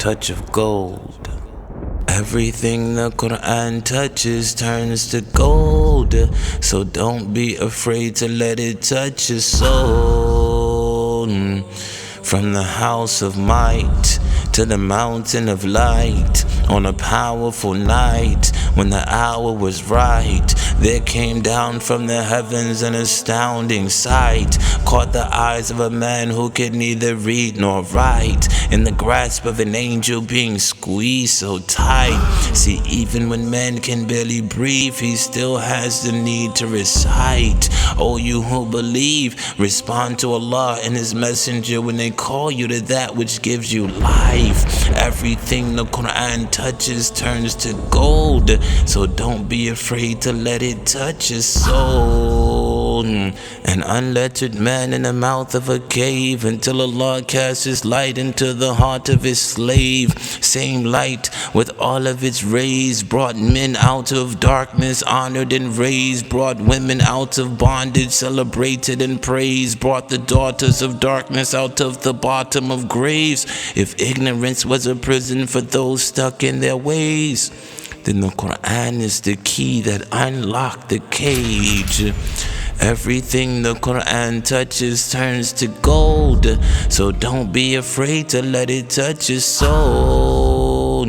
touch of gold. Everything the Quran touches turns to gold, so don't be afraid to let it touch your soul. From the house of might to the mountain of light, on a powerful night, when the hour was right, there came down from the heavens an astounding sight, caught the eyes of a man who could neither read nor write, in the grasp of an angel being squeezed so tight. See, even when man can barely breathe, he still has the need to recite. Oh, you who believe, respond to Allah and His Messenger when they call you to that which gives you life. Everything the Quran touches turns to gold, so don't be afraid to let it touch your soul. An unlettered man in the mouth of a cave, until Allah casts His light into the heart of His slave. Same light with all of its rays brought men out of darkness, honored and raised, brought women out of bondage, celebrated and praised, brought the daughters of darkness out of the bottom of graves. If ignorance was a prison for those stuck in their ways, then the Quran is the key that unlocked the cage. Everything the Quran touches turns to gold, so don't be afraid to let it touch your soul.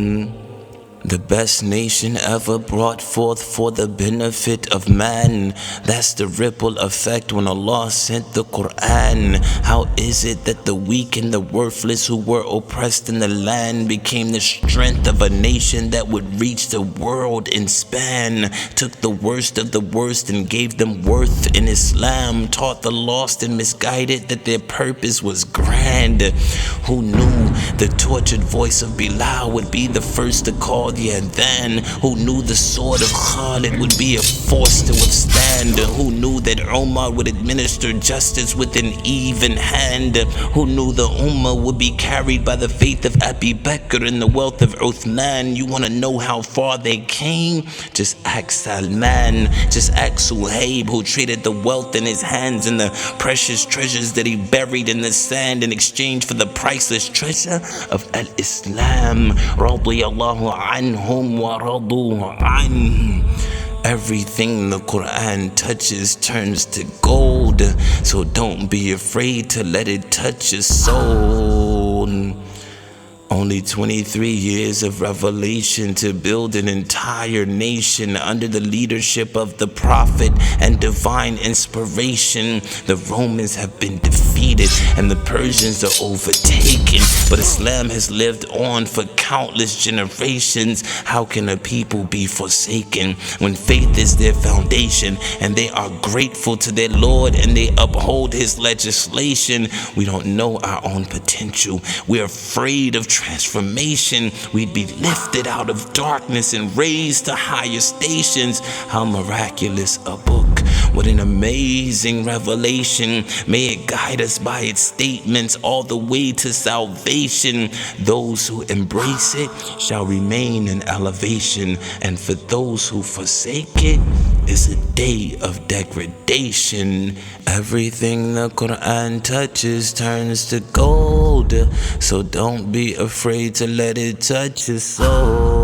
The best nation ever brought forth for the benefit of man. That's the ripple effect when Allah sent the Quran. How is it that the weak and the worthless who were oppressed in the land became the strength of a nation that would reach the world in span? Took the worst of the worst and gave them worth in Islam. Taught the lost and misguided that their purpose was grand. Who knew the tortured voice of Bilal would be the first to call the adhan? Who knew the sword of Khalid would be a force to withstand? Who knew that Umar would administer justice with an even hand? Who knew the Ummah would be carried by the faith of Abu Bakr and the wealth of Uthman? You want to know how far they came? Just ask Salman, just ask Suhaib, who traded the wealth in his hands and the precious treasures that he buried in the sand in exchange for the priceless treasure of al-Islam. Radiyallahu anhum wa radu an. Everything the Quran touches turns to gold, so don't be afraid to let it touch your soul. Only 23 years of revelation to build an entire nation under the leadership of the Prophet and divine inspiration. The Romans have been defeated and the Persians are overtaken, but Islam has lived on for countless generations. How can a people be forsaken when faith is their foundation and they are grateful to their Lord and they uphold His legislation? We don't know our own potential. We're afraid of transformation. We'd be lifted out of darkness and raised to higher stations. How miraculous a book. What an amazing revelation. May it guide us by its statements all the way to salvation. Those who embrace it shall remain in elevation, and for those who forsake it is a day of degradation. Everything the Quran touches turns to gold, so don't be afraid to let it touch your soul.